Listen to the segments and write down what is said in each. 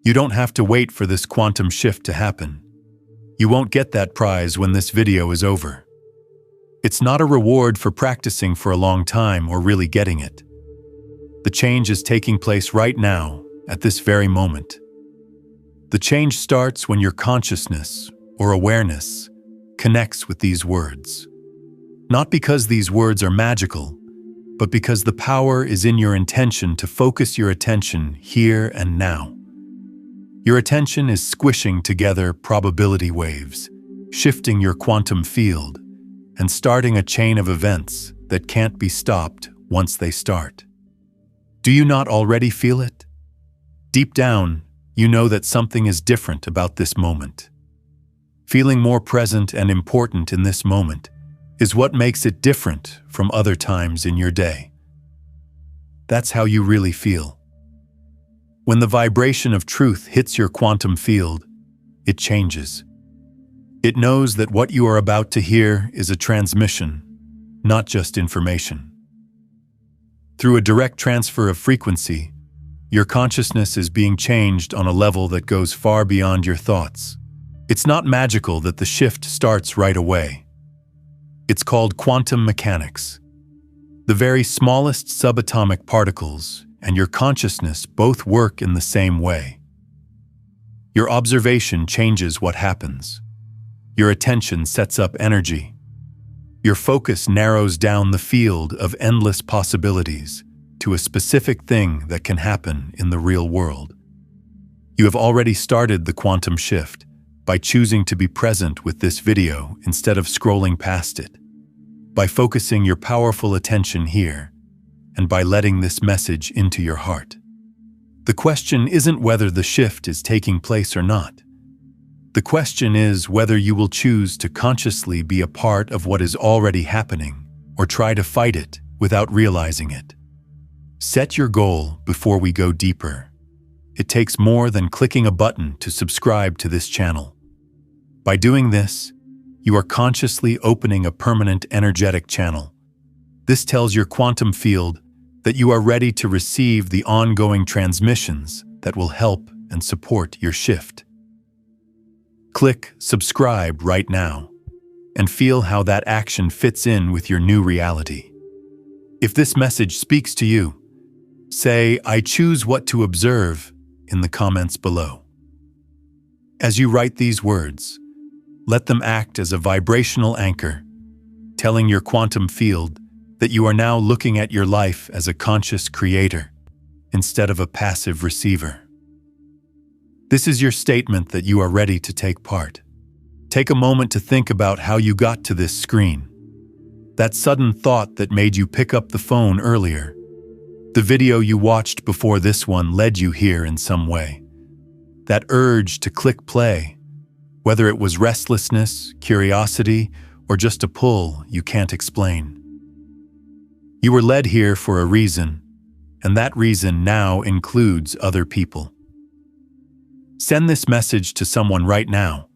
You don't have to wait for this quantum shift to happen. You won't get that prize when this video is over. It's not a reward for practicing for a long time or really getting it. The change is taking place right now, at this very moment. The change starts when your consciousness, or awareness, connects with these words. Not because these words are magical, but because the power is in your intention to focus your attention here and now. Your attention is squishing together probability waves, shifting your quantum field, and starting a chain of events that can't be stopped once they start. Do you not already feel it? Deep down, you know that something is different about this moment. Feeling more present and important in this moment is what makes it different from other times in your day. That's how you really feel. When the vibration of truth hits your quantum field, it changes. It knows that what you are about to hear is a transmission, not just information. Through a direct transfer of frequency, your consciousness is being changed on a level that goes far beyond your thoughts. It's not magical that the shift starts right away. It's called quantum mechanics. The very smallest subatomic particles and your consciousness both work in the same way. Your observation changes what happens. Your attention sets up energy. Your focus narrows down the field of endless possibilities to a specific thing that can happen in the real world. You have already started the quantum shift by choosing to be present with this video instead of scrolling past it, by focusing your powerful attention here, and by letting this message into your heart. The question isn't whether the shift is taking place or not. The question is whether you will choose to consciously be a part of what is already happening or try to fight it without realizing it. Set your goal before we go deeper. It takes more than clicking a button to subscribe to this channel. By doing this, you are consciously opening a permanent energetic channel. This tells your quantum field that you are ready to receive the ongoing transmissions that will help and support your shift. Click subscribe right now and feel how that action fits in with your new reality. If this message speaks to you, say, "I choose what to observe," in the comments below. As you write these words, let them act as a vibrational anchor, telling your quantum field that you are now looking at your life as a conscious creator instead of a passive receiver. This is your statement that you are ready to take part. Take a moment to think about how you got to this screen. That sudden thought that made you pick up the phone earlier. The video you watched before this one led you here in some way. That urge to click play, whether it was restlessness, curiosity, or just a pull you can't explain. You were led here for a reason, and that reason now includes other people. Send this message to someone right now.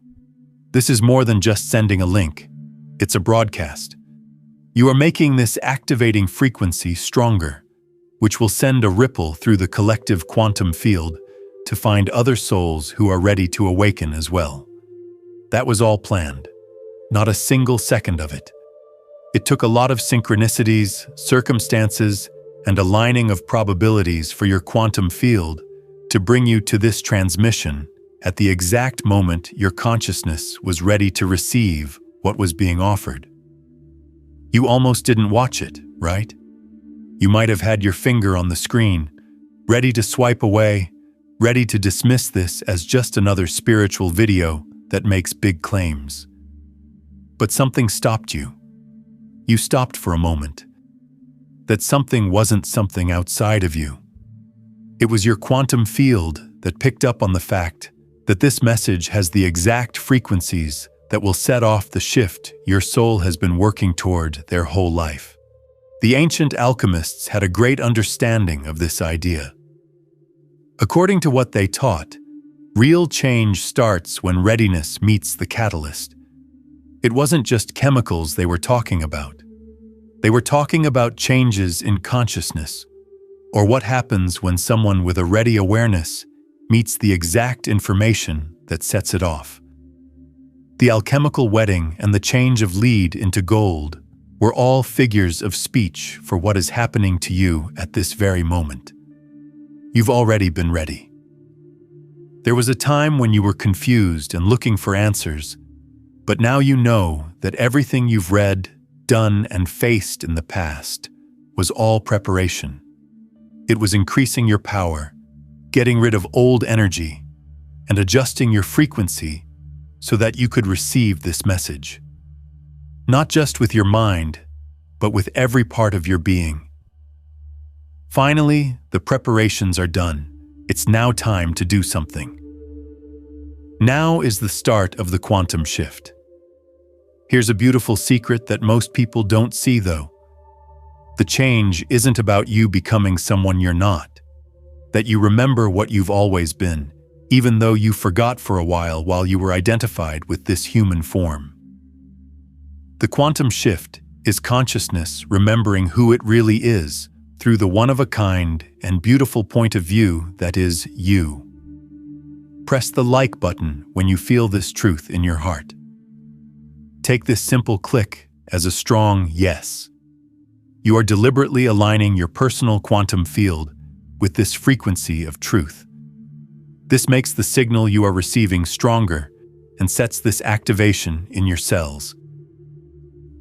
This is more than just sending a link. It's a broadcast. You are making this activating frequency stronger, which will send a ripple through the collective quantum field to find other souls who are ready to awaken as well. That was all planned, not a single second of it. It took a lot of synchronicities, circumstances, and aligning of probabilities for your quantum field to bring you to this transmission at the exact moment your consciousness was ready to receive what was being offered. You almost didn't watch it, right? You might have had your finger on the screen, ready to swipe away, ready to dismiss this as just another spiritual video that makes big claims. But something stopped you. You stopped for a moment. That something wasn't something outside of you. It was your quantum field that picked up on the fact that this message has the exact frequencies that will set off the shift your soul has been working toward their whole life. The ancient alchemists had a great understanding of this idea. According to what they taught, real change starts when readiness meets the catalyst. It wasn't just chemicals they were talking about. They were talking about changes in consciousness, or what happens when someone with a ready awareness meets the exact information that sets it off. The alchemical wedding and the change of lead into gold were all figures of speech for what is happening to you at this very moment. You've already been ready. There was a time when you were confused and looking for answers, but now you know that everything you've read, done, and faced in the past was all preparation. It was increasing your power, getting rid of old energy, and adjusting your frequency so that you could receive this message. Not just with your mind, but with every part of your being. Finally, the preparations are done. It's now time to do something. Now is the start of the quantum shift. Here's a beautiful secret that most people don't see, though. The change isn't about you becoming someone you're not. That you remember what you've always been, even though you forgot for a while you were identified with this human form. The quantum shift is consciousness remembering who it really is through the one-of-a-kind and beautiful point of view that is you. Press the like button when you feel this truth in your heart. Take this simple click as a strong yes. You are deliberately aligning your personal quantum field with this frequency of truth. This makes the signal you are receiving stronger and sets this activation in your cells.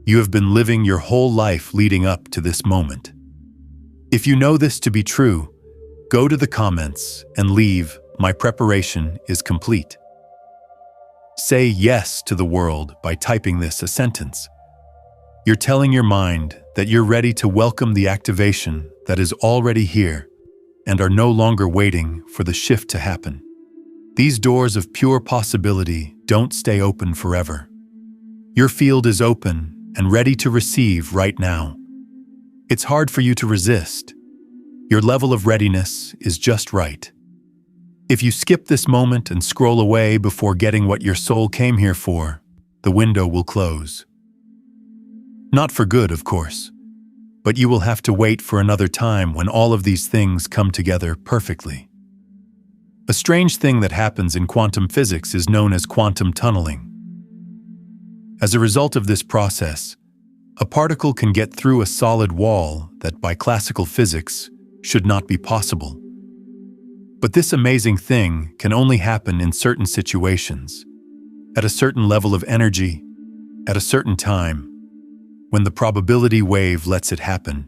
You have been living your whole life leading up to this moment. If you know this to be true, go to the comments and leave "My preparation is complete." Say yes to the world by typing this a sentence. You're telling your mind that you're ready to welcome the activation that is already here and are no longer waiting for the shift to happen. These doors of pure possibility don't stay open forever. Your field is open and ready to receive right now. It's hard for you to resist. Your level of readiness is just right. If you skip this moment and scroll away before getting what your soul came here for, the window will close. Not for good, of course, but you will have to wait for another time when all of these things come together perfectly. A strange thing that happens in quantum physics is known as quantum tunneling. As a result of this process, a particle can get through a solid wall that by classical physics should not be possible. But this amazing thing can only happen in certain situations, at a certain level of energy, at a certain time, when the probability wave lets it happen.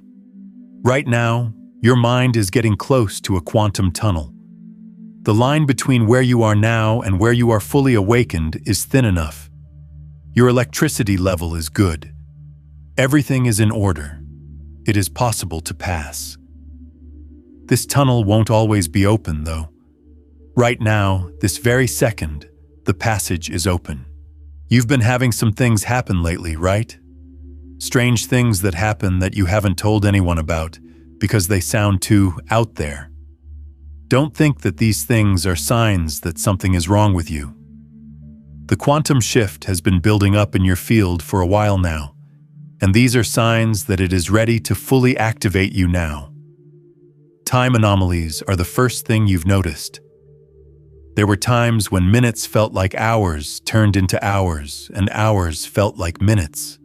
Right now, your mind is getting close to a quantum tunnel. The line between where you are now and where you are fully awakened is thin enough. Your electricity level is good. Everything is in order. It is possible to pass. This tunnel won't always be open, though. Right now, this very second, the passage is open. You've been having some things happen lately, right? Strange things that happen that you haven't told anyone about because they sound too out there. Don't think that these things are signs that something is wrong with you. The quantum shift has been building up in your field for a while now, and these are signs that it is ready to fully activate you now. Time anomalies are the first thing you've noticed. There were times when minutes felt like hours turned into hours, and hours felt like minutes.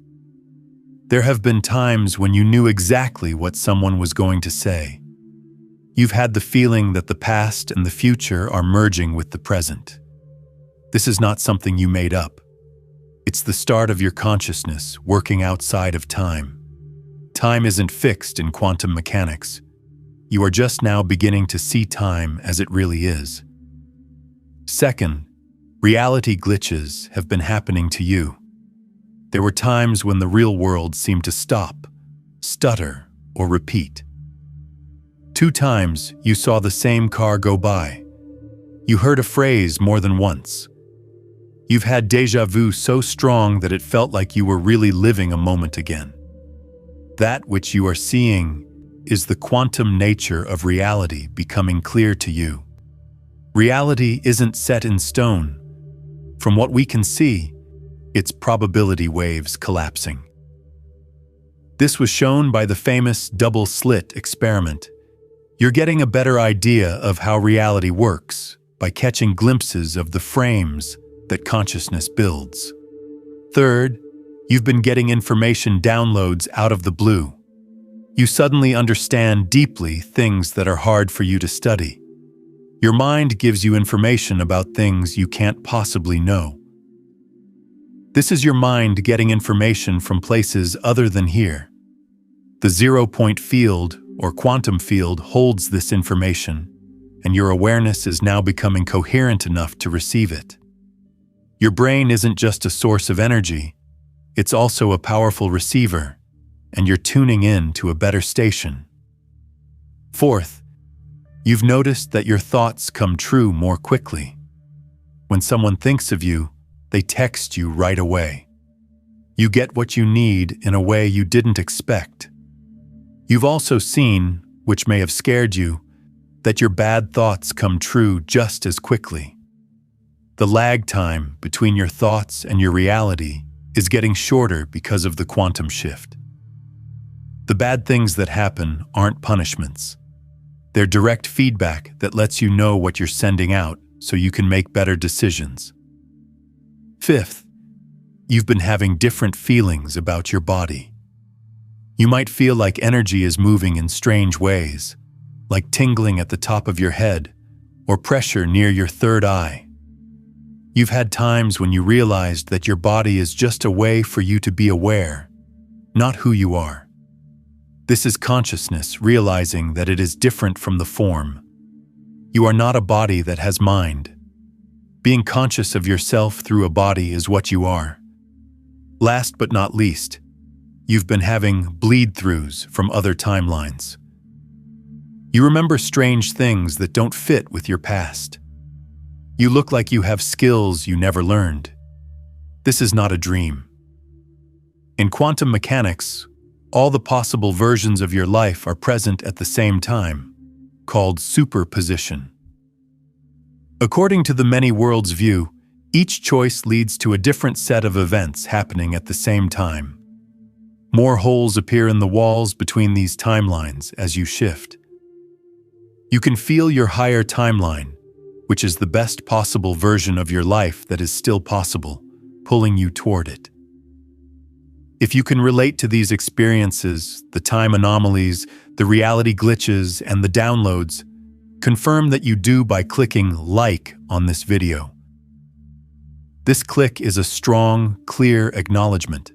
There have been times when you knew exactly what someone was going to say. You've had the feeling that the past and the future are merging with the present. This is not something you made up. It's the start of your consciousness working outside of time. Time isn't fixed in quantum mechanics. You are just now beginning to see time as it really is. Second, reality glitches have been happening to you. There were times when the real world seemed to stop, stutter, or repeat. 2 times you saw the same car go by. You heard a phrase more than once. You've had déjà vu so strong that it felt like you were really living a moment again. That which you are seeing is the quantum nature of reality becoming clear to you. Reality isn't set in stone. From what we can see, it's probability waves collapsing. This was shown by the famous double slit experiment. You're getting a better idea of how reality works by catching glimpses of the frames that consciousness builds. Third, you've been getting information downloads out of the blue. You suddenly understand deeply things that are hard for you to study. Your mind gives you information about things you can't possibly know. This is your mind getting information from places other than here. The zero-point field, or quantum field, holds this information, and your awareness is now becoming coherent enough to receive it. Your brain isn't just a source of energy, it's also a powerful receiver, and you're tuning in to a better station. Fourth, you've noticed that your thoughts come true more quickly. When someone thinks of you, they text you right away. You get what you need in a way you didn't expect. You've also seen, which may have scared you, that your bad thoughts come true just as quickly. The lag time between your thoughts and your reality is getting shorter because of the quantum shift. The bad things that happen aren't punishments. They're direct feedback that lets you know what you're sending out so you can make better decisions. Fifth, you've been having different feelings about your body. You might feel like energy is moving in strange ways, like tingling at the top of your head or pressure near your third eye. You've had times when you realized that your body is just a way for you to be aware, not who you are. This is consciousness realizing that it is different from the form. You are not a body that has mind. Being conscious of yourself through a body is what you are. Last but not least, you've been having bleed-throughs from other timelines. You remember strange things that don't fit with your past. You look like you have skills you never learned. This is not a dream. In quantum mechanics, all the possible versions of your life are present at the same time, called superposition. According to the many worlds view, each choice leads to a different set of events happening at the same time. More holes appear in the walls between these timelines as you shift. You can feel your higher timeline, which is the best possible version of your life that is still possible, pulling you toward it. If you can relate to these experiences, the time anomalies, the reality glitches, and the downloads, confirm that you do by clicking like on this video. This click is a strong, clear acknowledgement.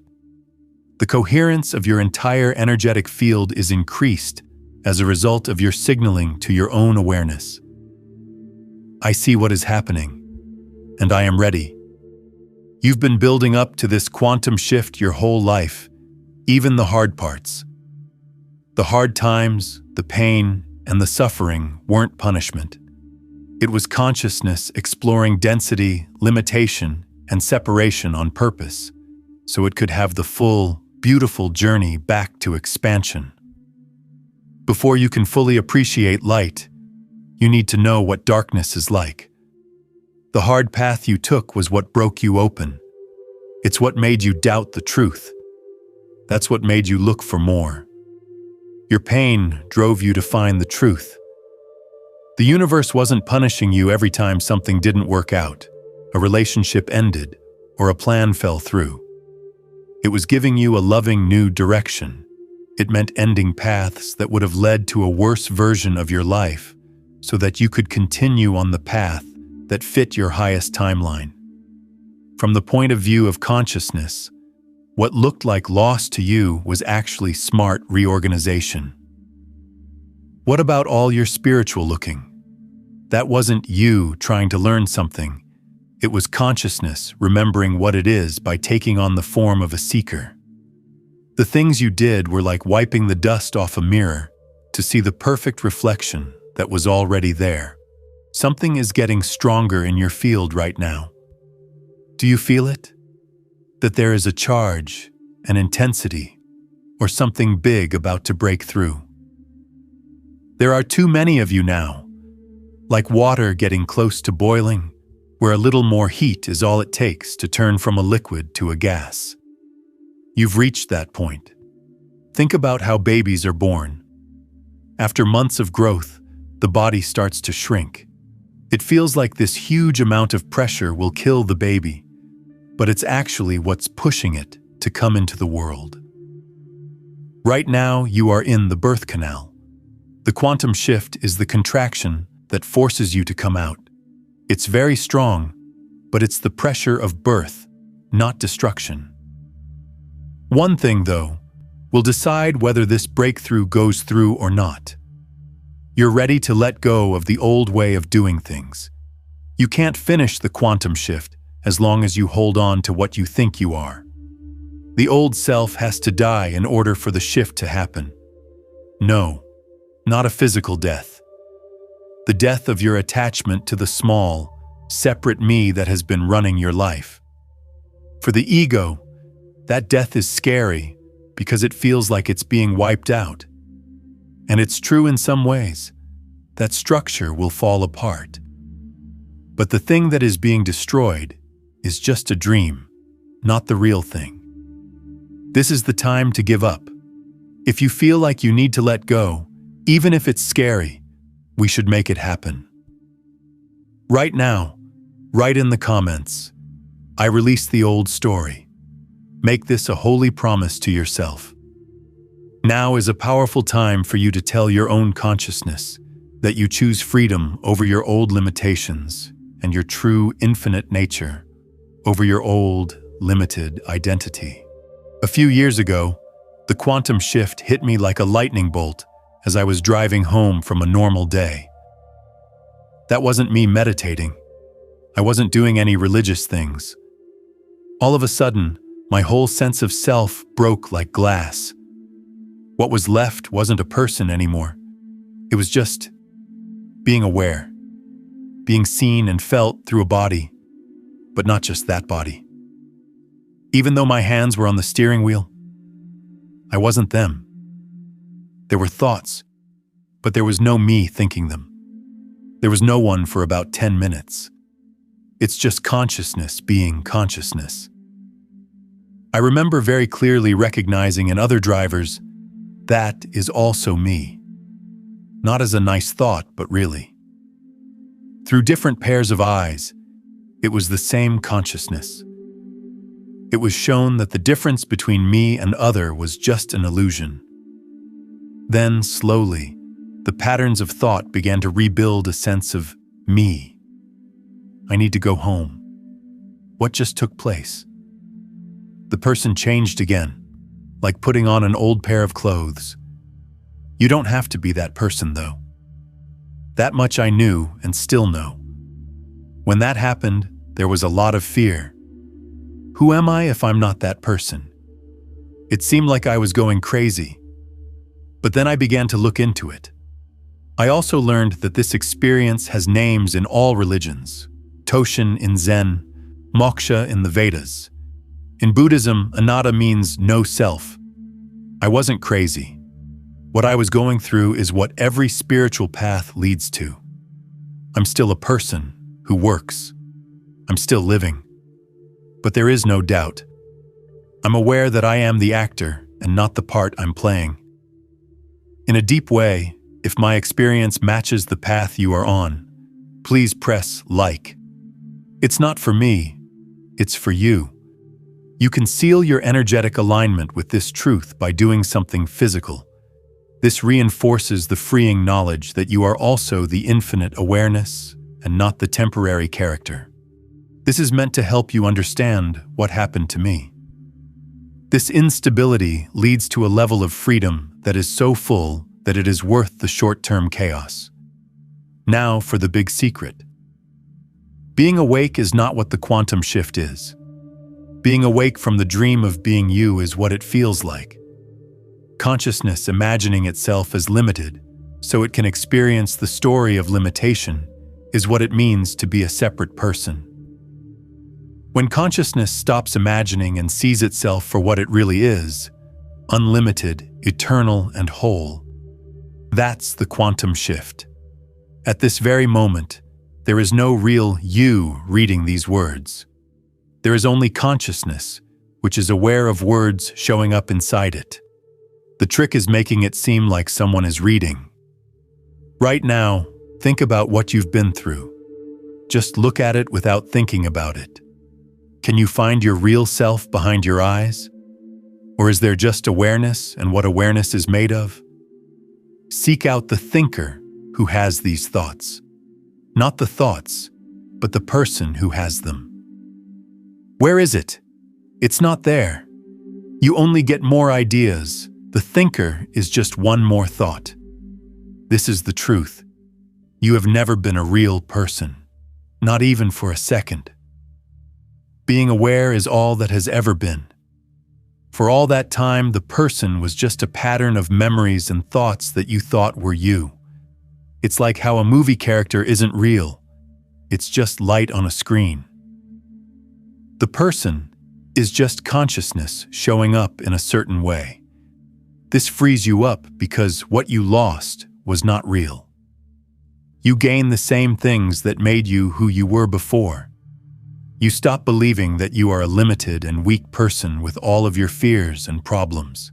The coherence of your entire energetic field is increased as a result of your signaling to your own awareness. I see what is happening, and I am ready. You've been building up to this quantum shift your whole life, even the hard parts. The hard times, the pain, and the suffering weren't punishment. It was consciousness exploring density, limitation, and separation on purpose, so it could have the full, beautiful journey back to expansion. Before you can fully appreciate light, you need to know what darkness is like. The hard path you took was what broke you open. It's what made you doubt the truth. That's what made you look for more. Your pain drove you to find the truth. The universe wasn't punishing you every time something didn't work out, a relationship ended, or a plan fell through. It was giving you a loving new direction. It meant ending paths that would have led to a worse version of your life, so that you could continue on the path that fit your highest timeline. From the point of view of consciousness, what looked like loss to you was actually smart reorganization. What about all your spiritual looking? That wasn't you trying to learn something. It was consciousness remembering what it is by taking on the form of a seeker. The things you did were like wiping the dust off a mirror to see the perfect reflection that was already there. Something is getting stronger in your field right now. Do you feel it? That there is a charge, an intensity, or something big about to break through. There are too many of you now, like water getting close to boiling, where a little more heat is all it takes to turn from a liquid to a gas. You've reached that point. Think about how babies are born. After months of growth, the body starts to shrink. It feels like this huge amount of pressure will kill the baby, but it's actually what's pushing it to come into the world. Right now, you are in the birth canal. The quantum shift is the contraction that forces you to come out. It's very strong, but it's the pressure of birth, not destruction. One thing, though, will decide whether this breakthrough goes through or not. You're ready to let go of the old way of doing things. You can't finish the quantum shift as long as you hold on to what you think you are. The old self has to die in order for the shift to happen. No, not a physical death. The death of your attachment to the small, separate me that has been running your life. For the ego, that death is scary because it feels like it's being wiped out. And it's true in some ways. That structure will fall apart. But the thing that is being destroyed is just a dream, not the real thing. This is the time to give up. If you feel like you need to let go, even if it's scary, we should make it happen. Right now, write in the comments, I release the old story. Make this a holy promise to yourself. Now is a powerful time for you to tell your own consciousness that you choose freedom over your old limitations and your true infinite nature over your old, limited identity. A few years ago, the quantum shift hit me like a lightning bolt as I was driving home from a normal day. That wasn't me meditating. I wasn't doing any religious things. All of a sudden, my whole sense of self broke like glass. What was left wasn't a person anymore. It was just being aware, being seen and felt through a body, but not just that body. Even though my hands were on the steering wheel, I wasn't them. There were thoughts, but there was no me thinking them. There was no one for about 10 minutes. It's just consciousness being consciousness. I remember very clearly recognizing in other drivers, that is also me. Not as a nice thought, but really. Through different pairs of eyes, it was the same consciousness. It was shown that the difference between me and other was just an illusion. Then, slowly, the patterns of thought began to rebuild a sense of me. I need to go home. What just took place? The person changed again, like putting on an old pair of clothes. You don't have to be that person, though. That much I knew and still know. When that happened, there was a lot of fear. Who am I if I'm not that person? It seemed like I was going crazy. But then I began to look into it. I also learned that this experience has names in all religions. Toshin in Zen, Moksha in the Vedas. In Buddhism, anatta means no self. I wasn't crazy. What I was going through is what every spiritual path leads to. I'm still a person who works. I'm still living. But there is no doubt. I'm aware that I am the actor and not the part I'm playing. In a deep way, if my experience matches the path you are on, please press like. It's not for me, it's for you. You can seal your energetic alignment with this truth by doing something physical. This reinforces the freeing knowledge that you are also the infinite awareness and not the temporary character. This is meant to help you understand what happened to me. This instability leads to a level of freedom that is so full that it is worth the short-term chaos. Now for the big secret. Being awake is not what the quantum shift is. Being awake from the dream of being you is what it feels like. Consciousness imagining itself as limited, so it can experience the story of limitation, is what it means to be a separate person. When consciousness stops imagining and sees itself for what it really is, unlimited, eternal, and whole, that's the quantum shift. At this very moment, there is no real you reading these words. There is only consciousness, which is aware of words showing up inside it. The trick is making it seem like someone is reading. Right now, think about what you've been through. Just look at it without thinking about it. Can you find your real self behind your eyes? Or is there just awareness and what awareness is made of? Seek out the thinker who has these thoughts. Not the thoughts, but the person who has them. Where is it? It's not there. You only get more ideas. The thinker is just one more thought. This is the truth. You have never been a real person, not even for a second. Being aware is all that has ever been. For all that time, the person was just a pattern of memories and thoughts that you thought were you. It's like how a movie character isn't real. It's just light on a screen. The person is just consciousness showing up in a certain way. This frees you up because what you lost was not real. You gain the same things that made you who you were before. You stop believing that you are a limited and weak person with all of your fears and problems.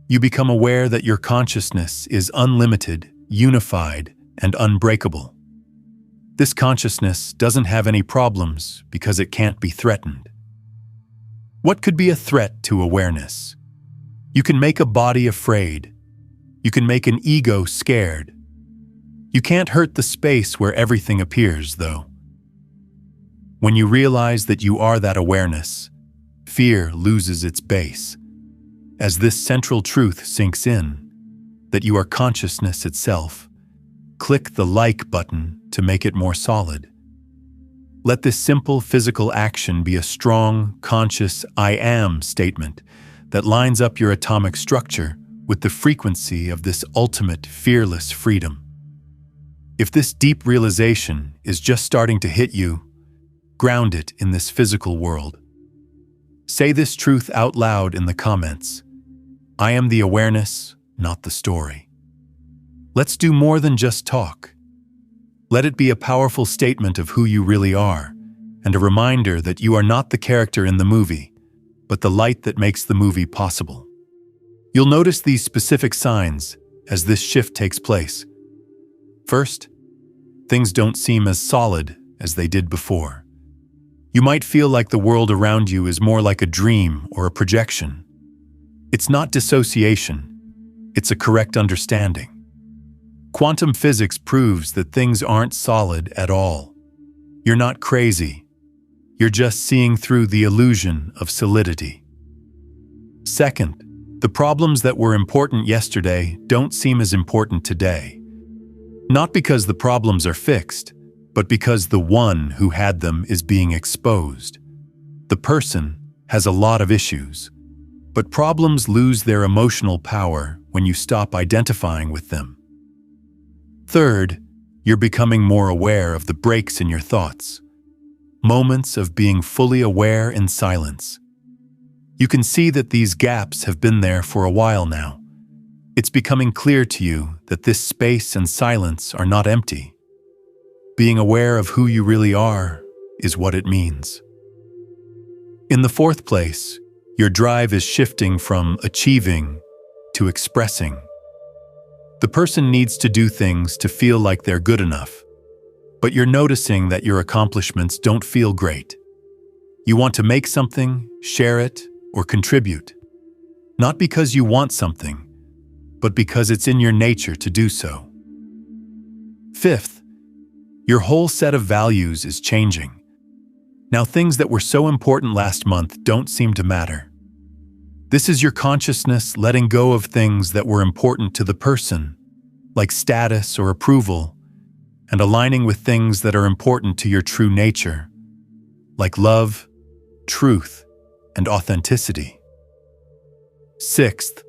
You become aware that your consciousness is unlimited, unified, and unbreakable. This consciousness doesn't have any problems because it can't be threatened. What could be a threat to awareness? You can make a body afraid. You can make an ego scared. You can't hurt the space where everything appears, though. When you realize that you are that awareness, fear loses its base. As this central truth sinks in, that you are consciousness itself, click the like button to make it more solid. Let this simple physical action be a strong, conscious I am statement that lines up your atomic structure with the frequency of this ultimate, fearless freedom. If this deep realization is just starting to hit you, ground it in this physical world. Say this truth out loud in the comments. I am the awareness, not the story. Let's do more than just talk. Let it be a powerful statement of who you really are, and a reminder that you are not the character in the movie, but the light that makes the movie possible. You'll notice these specific signs as this shift takes place. First, things don't seem as solid as they did before. You might feel like the world around you is more like a dream or a projection. It's not dissociation, it's a correct understanding. Quantum physics proves that things aren't solid at all. You're not crazy. You're just seeing through the illusion of solidity. Second, the problems that were important yesterday don't seem as important today. Not because the problems are fixed, but because the one who had them is being exposed. The person has a lot of issues, but problems lose their emotional power when you stop identifying with them. Third, you're becoming more aware of the breaks in your thoughts, moments of being fully aware in silence. You can see that these gaps have been there for a while now. It's becoming clear to you that this space and silence are not empty. Being aware of who you really are is what it means. In the fourth place, your drive is shifting from achieving to expressing. The person needs to do things to feel like they're good enough, but you're noticing that your accomplishments don't feel great. You want to make something, share it, or contribute, not because you want something, but because it's in your nature to do so. Fifth, your whole set of values is changing. Now, things that were so important last month don't seem to matter. This is your consciousness letting go of things that were important to the person, like status or approval, and aligning with things that are important to your true nature, like love, truth, and authenticity. Sixth,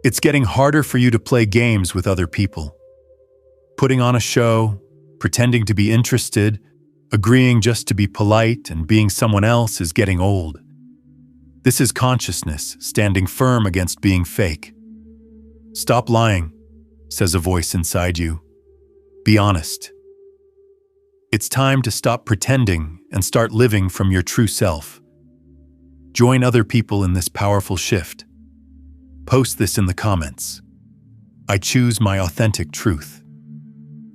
it's getting harder for you to play games with other people. Putting on a show, pretending to be interested, agreeing just to be polite, and being someone else is getting old. This is consciousness standing firm against being fake. Stop lying, says a voice inside you. Be honest. It's time to stop pretending and start living from your true self. Join other people in this powerful shift. Post this in the comments. I choose my authentic truth.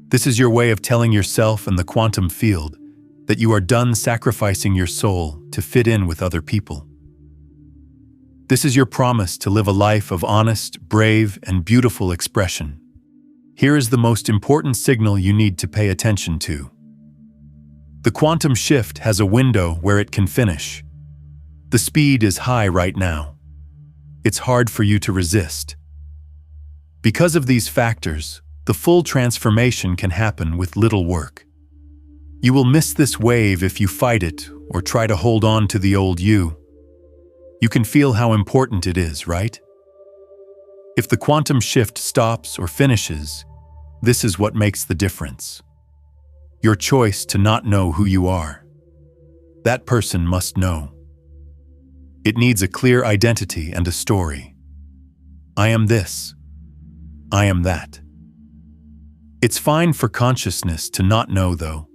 This is your way of telling yourself and the quantum field that you are done sacrificing your soul to fit in with other people. This is your promise to live a life of honest, brave, and beautiful expression. Here is the most important signal you need to pay attention to. The quantum shift has a window where it can finish. The speed is high right now. It's hard for you to resist. Because of these factors, the full transformation can happen with little work. You will miss this wave if you fight it or try to hold on to the old you. You can feel how important it is, right? If the quantum shift stops or finishes, this is what makes the difference. Your choice to not know who you are. That person must know. It needs a clear identity and a story. I am this. I am that. It's fine for consciousness to not know, though,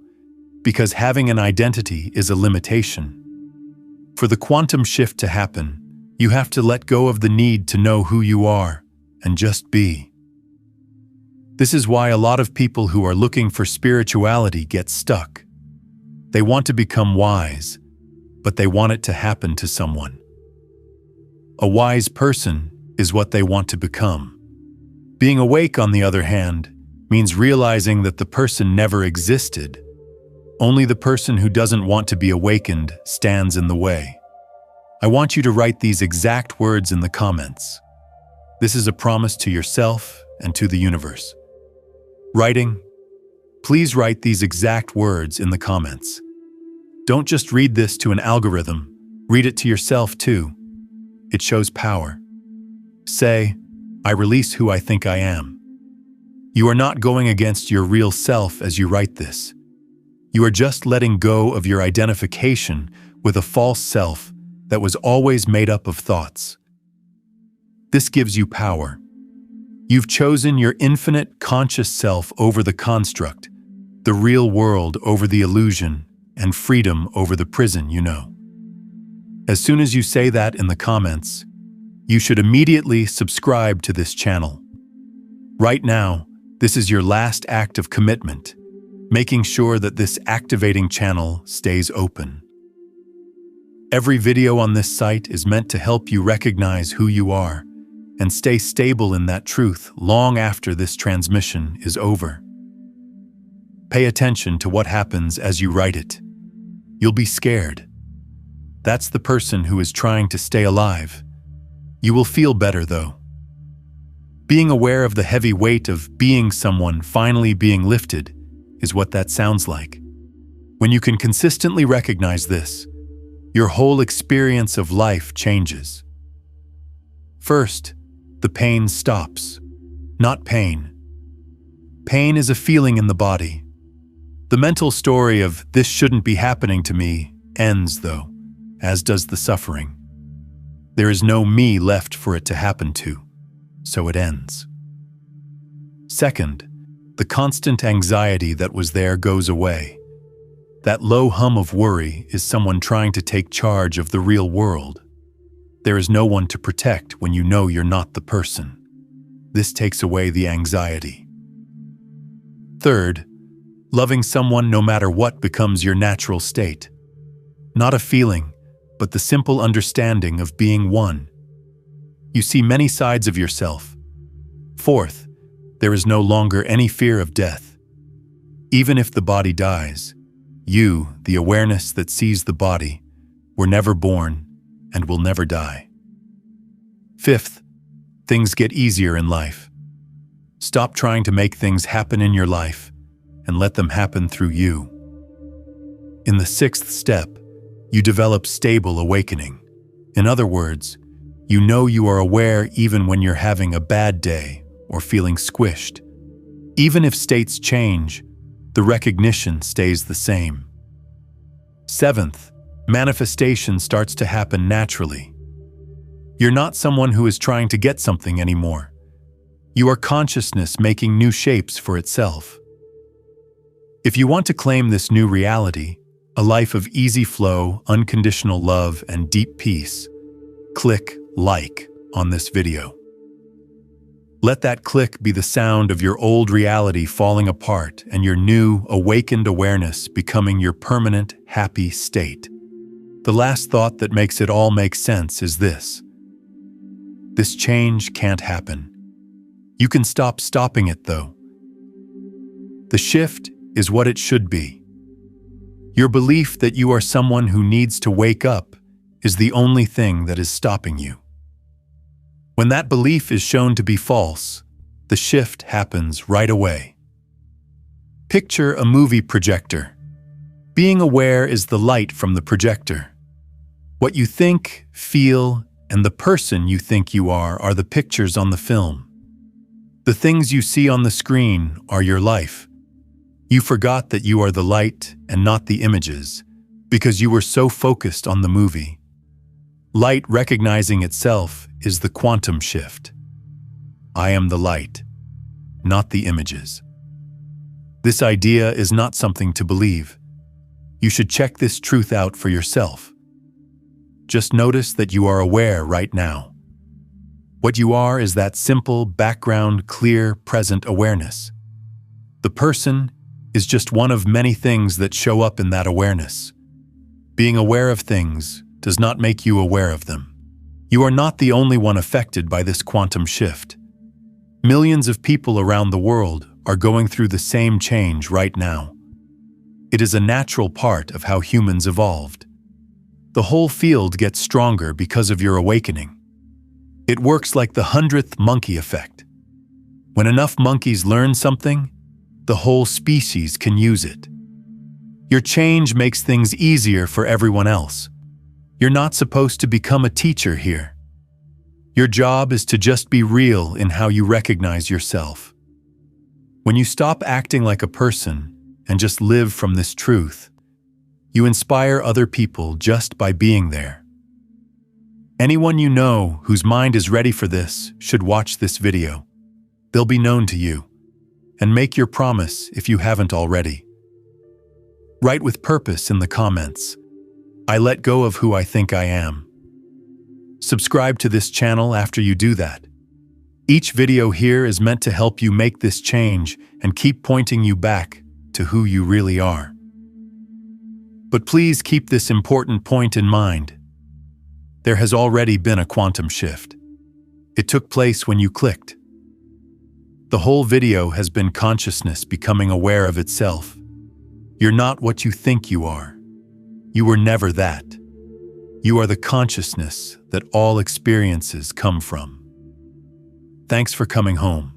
because having an identity is a limitation. For the quantum shift to happen, you have to let go of the need to know who you are and just be. This is why a lot of people who are looking for spirituality get stuck. They want to become wise, but they want it to happen to someone. A wise person is what they want to become. Being awake, on the other hand, means realizing that the person never existed. Only the person who doesn't want to be awakened stands in the way. I want you to write these exact words in the comments. This is a promise to yourself and to the universe. Writing, please write these exact words in the comments. Don't just read this to an algorithm, read it to yourself too. It shows power. Say, I release who I think I am. You are not going against your real self as you write this. You are just letting go of your identification with a false self that was always made up of thoughts. This gives you power. You've chosen your infinite conscious self over the construct, the real world over the illusion, and freedom over the prison you know. As soon as you say that in the comments, you should immediately subscribe to this channel. Right now, this is your last act of commitment, making sure that this activating channel stays open. Every video on this site is meant to help you recognize who you are and stay stable in that truth long after this transmission is over. Pay attention to what happens as you write it. You'll be scared. That's the person who is trying to stay alive. You will feel better, though. Being aware of the heavy weight of being someone finally being lifted is what that sounds like. When you can consistently recognize this, your whole experience of life changes. First, the pain stops. Not pain. Pain is a feeling in the body. The mental story of "this shouldn't be happening to me" ends, though, as does the suffering. There is no me left for it to happen to, so it ends. Second, the constant anxiety that was there goes away. That low hum of worry is someone trying to take charge of the real world. There is no one to protect when you know you're not the person. This takes away the anxiety. Third, loving someone no matter what becomes your natural state. Not a feeling, but the simple understanding of being one. You see many sides of yourself. Fourth, there is no longer any fear of death. Even if the body dies, you, the awareness that sees the body, were never born and will never die. Fifth, things get easier in life. Stop trying to make things happen in your life and let them happen through you. In the sixth step, you develop stable awakening. In other words, you know you are aware even when you're having a bad day or feeling squished. Even if states change, the recognition stays the same. Seventh, manifestation starts to happen naturally. You're not someone who is trying to get something anymore. You are consciousness making new shapes for itself. If you want to claim this new reality, a life of easy flow, unconditional love, and deep peace, click like on this video. Let that click be the sound of your old reality falling apart and your new, awakened awareness becoming your permanent, happy state. The last thought that makes it all make sense is this. This change can't happen. You can stop stopping it, though. The shift is what it should be. Your belief that you are someone who needs to wake up is the only thing that is stopping you. When that belief is shown to be false, the shift happens right away. Picture a movie projector. Being aware is the light from the projector. What you think, feel, and the person you think you are the pictures on the film. The things you see on the screen are your life. You forgot that you are the light and not the images, because you were so focused on the movie. Light recognizing itself is the quantum shift. I am the light, not the images. This idea is not something to believe. You should check this truth out for yourself. Just notice that you are aware right now. What you are is that simple, background, clear, present awareness. The person is just one of many things that show up in that awareness. Being aware of things does not make you aware of them. You are not the only one affected by this quantum shift. Millions of people around the world are going through the same change right now. It is a natural part of how humans evolved. The whole field gets stronger because of your awakening. It works like the 100th monkey effect. When enough monkeys learn something, the whole species can use it. Your change makes things easier for everyone else. You're not supposed to become a teacher here. Your job is to just be real in how you recognize yourself. When you stop acting like a person and just live from this truth, you inspire other people just by being there. Anyone you know whose mind is ready for this should watch this video. They'll be known to you. And make your promise if you haven't already. Write with purpose in the comments. I let go of who I think I am. Subscribe to this channel after you do that. Each video here is meant to help you make this change and keep pointing you back to who you really are. But please keep this important point in mind. There has already been a quantum shift. It took place when you clicked. The whole video has been consciousness becoming aware of itself. You're not what you think you are. You were never that. You are the consciousness that all experiences come from. Thanks for coming home.